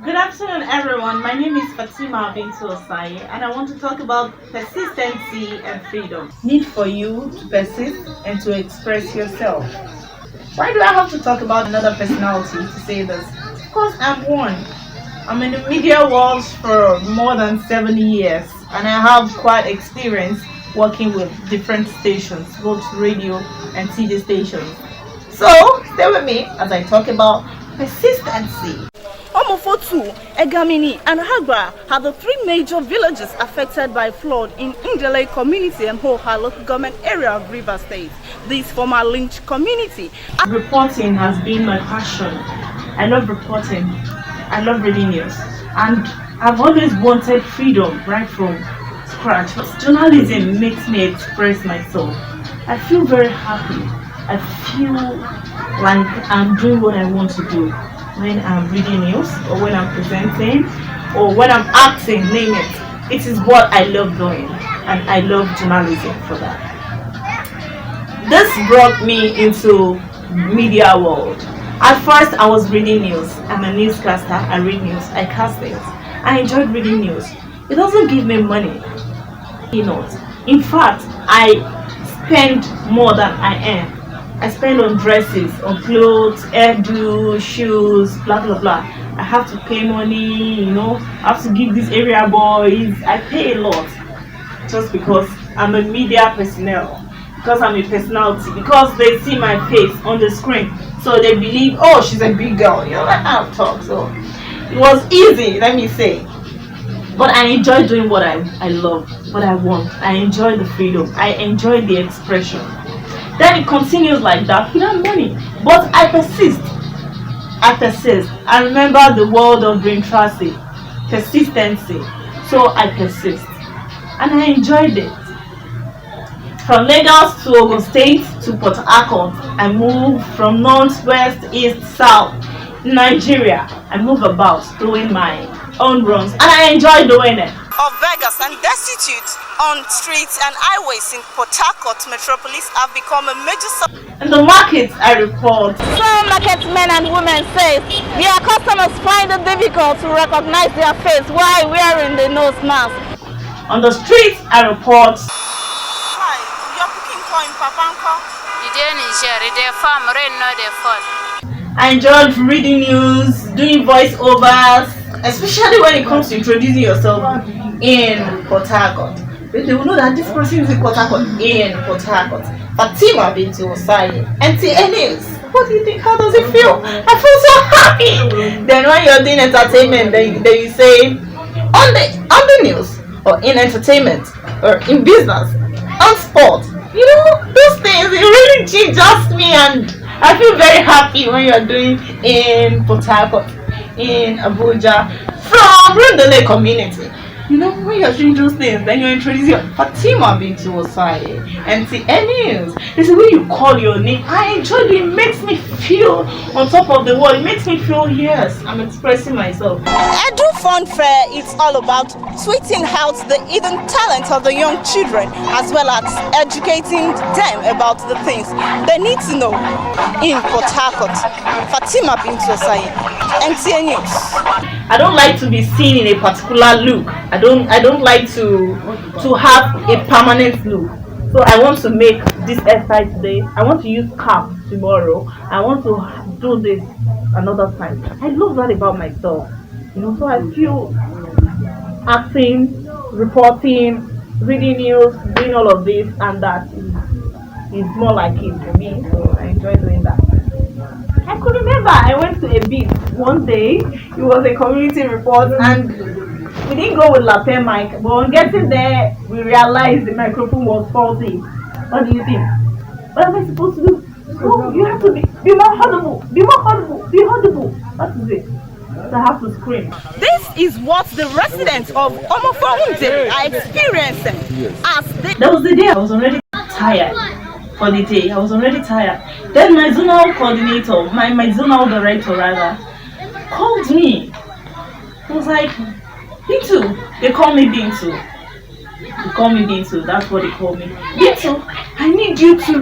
Good afternoon, everyone. My name is Fatima Bintu Osaye, and I want to talk about persistency and freedom. Need for you to persist and to express yourself. Why do I have to talk about another personality to say this? Because I'm one. I'm in the media world for more than 70 years, and I have quite experience working with different stations, both radio and TV stations. So stay with me as I talk about persistency. Omofotu, Egamini, and Hagba are the three major villages affected by flood in Indele community and Hoha local government area of Rivers State. This former lynched community. Reporting has been my passion. I love reporting. I love reading news. And I've always wanted freedom right from scratch. Journalism makes me express myself. I feel very happy. I feel like I'm doing what I want to do. When I'm reading news or when I'm presenting or when I'm acting, name it. It is what I love doing, and I love journalism for that. This brought me into media world. At first I was reading news. I'm a newscaster. I read news. I cast things. I enjoyed reading news. It doesn't give me money. In fact, I spend more than I earn. I spend on dresses, on clothes, hairdo, shoes, blah blah blah. I have to pay money, I have to give these area boys. I pay a lot just because I'm a media personnel, because I'm a personality, because they see my face on the screen. So they believe, oh, she's a big girl. Like how I talk. So it was easy, let me say. But I enjoy doing what I love, what I want. I enjoy the freedom. I enjoy the expression. Then it continues like that without money. But I persist. I persist. I remember the word of Green Tracy, persistency. So I persist. And I enjoyed it. From Lagos to Ogun State to Port Harcourt, I move from north, west, east, south, Nigeria. I move about doing my own runs, and I enjoy doing it. Of beggars and destitute on streets and highways in Port Harcourt metropolis have become a major In the markets, I report. Some market men and women say their customers find it difficult to recognize their face while wearing the nose mask. On the streets, I report. Hi, you're cooking corn, Papanko. You didn't share it, they farm, rain, no, they fall. I enjoyed reading news, doing voiceovers, especially when it comes to introducing yourself in Port Harcourt. They will know that this person is in Port Harcourt, Fatima Bintu Osaye, NTA News. What do you think? How does it feel? I feel so happy. Then when you're doing entertainment, then you say on the news or in entertainment or in business, on sport. Those things, it really gingers me, and I feel very happy when you're doing in Port Harcourt, in Abuja, from Rundale community. When you're doing those things, then you're introducing Fatima Bintu Osaye, NTA News. This is when you call your name. I enjoy it. It makes me feel on top of the world. It makes me feel, yes, I'm expressing myself. Edu Fun Fair is all about tweeting out the hidden talent of the young children, as well as educating them about the things they need to know. In Port Harcourt, Fatima Bintu Osaye, NTA News. I don't like to be seen in a particular look. I don't like to have a permanent look. So I want to make this hairstyle today. I want to use cap tomorrow. I want to do this another time. I love that about myself. So I feel acting, reporting, reading news, doing all of this and that is more like it for me. So I enjoy doing that. I could remember I went to a beach one day. It was a community report, and we didn't go with lapel mic, but on getting there, we realized the microphone was faulty. What do you think? What am I supposed to do? Oh, you have to be more audible, be audible. That is it. So I have to scream. This is what the residents of Omofonde are experiencing. That was the day I was already tired. For the day, I was already tired. Then my zonal coordinator, my zonal director rather, called me. He was like, Bintu, they call me Bintu. That's what they call me. Bintu, I need you to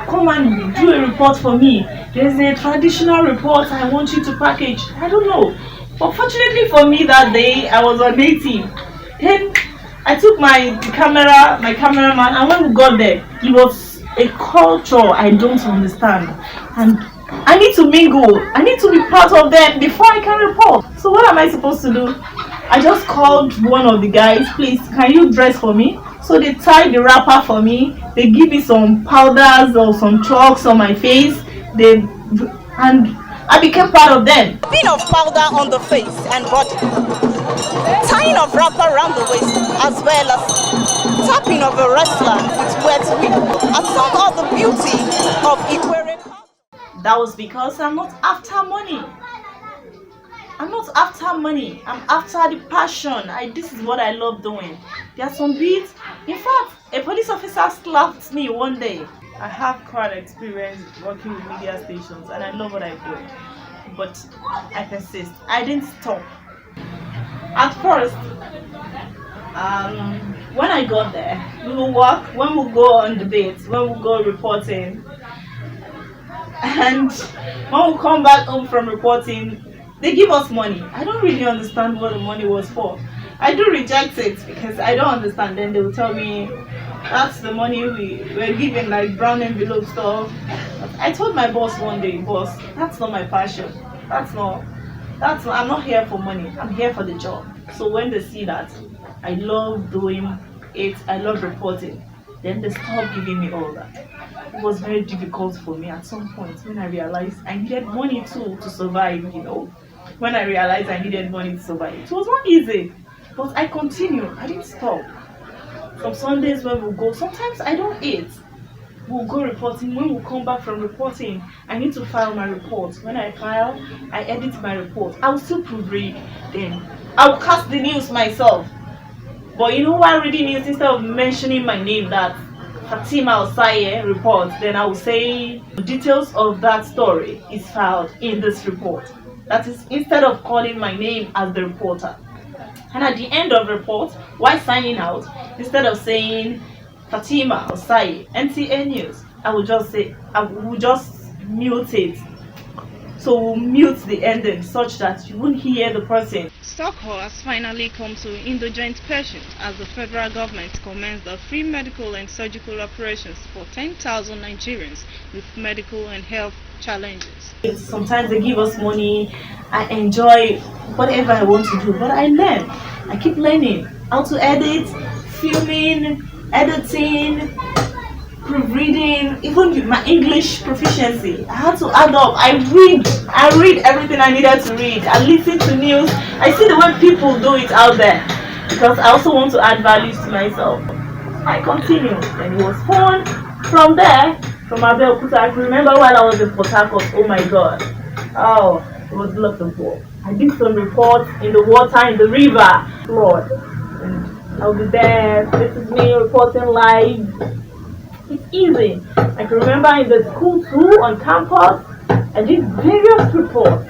come and do a report for me. There's a traditional report I want you to package. I don't know. But fortunately for me that day, I was on native. Then I took my cameraman, and when we got there, it was a culture I don't understand, and I need to mingle. I need to be part of them before I can report. So what am I supposed to do? I just called one of the guys. Please, can you dress for me? So they tied the wrapper for me. They give me some powders or some chalks on my face. And I became part of them. Pin of powder on the face and body, tying of wrapper around the waist, as well as tapping of a wrestler with wet wig, are some of the beauty of Ikwere. That was because I'm not after money. I'm not after money. I'm after the passion. This is what I love doing. There are some beats. In fact, a police officer slapped me one day. I have quite experience working with media stations, and I love what I do. But I persist. I didn't stop. At first, when I got there, we will work. When we go on debates, when we go reporting, and when we come back home from reporting, they give us money. I don't really understand what the money was for. I do reject it because I don't understand. Then they will tell me that's the money we were given, like brown envelope stuff. I told my boss one day, boss, that's not my passion. I'm not here for money. I'm here for the job. So when they see that I love doing it, I love reporting, then they stop giving me all that. It was very difficult for me at some point when I realized I needed money too to survive, When I realized I needed money to survive, it was not easy. But I continued. I didn't stop. Some Sundays when we'll go, sometimes I don't eat. We'll go reporting. When we come back from reporting, I need to file my report. When I file, I edit my report. I will still proofread then. I will cast the news myself. But while reading news, instead of mentioning my name, that Fatima Osaye report, then I will say the details of that story is filed in this report. That is, instead of calling my name as the reporter. And at the end of the report, while signing out, instead of saying Fatima Osaye, NTA News, I will just mute it. So we'll mute the ending such that you won't hear the person. Stockholm has finally come to indigent patients as the federal government commenced the free medical and surgical operations for 10,000 Nigerians with medical and health challenges. Sometimes they give us money. I enjoy whatever I want to do, but I learn. I keep learning how to edit, filming, editing, proofreading, even with my English proficiency. I had to add up. I read everything I needed to read. I listen to news. I see the way people do it out there because I also want to add values to myself. I continued, and it was fun. From there, from Abeokuta, I can remember while I was in Port Harcourt. Oh my God! Oh, it was lots of work. I did some reports in the water, in the river, Lord, and I'll be there. This is me reporting live. It's easy. I can remember in the school too, on campus, I did various reports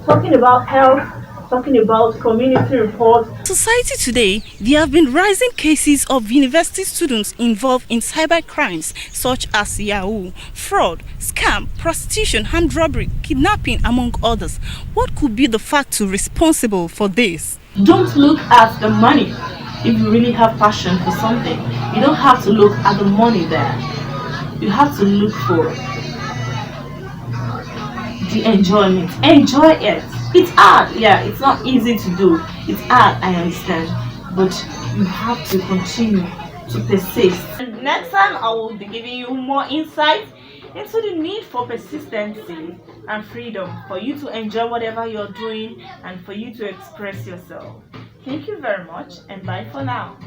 talking about health, talking about community reports. Society today, there have been rising cases of university students involved in cyber crimes such as Yahoo, fraud, scam, prostitution, armed robbery, kidnapping, among others. What could be the factor responsible for this? Don't look at the money. If you really have passion for something, you don't have to look at the money there. You have to look for the enjoyment. Enjoy it. It's hard, yeah, it's not easy to do. It's hard, I understand. But you have to continue to persist. And next time I will be giving you more insight into the need for persistency and freedom for you to enjoy whatever you're doing and for you to express yourself. Thank you very much, and bye for now.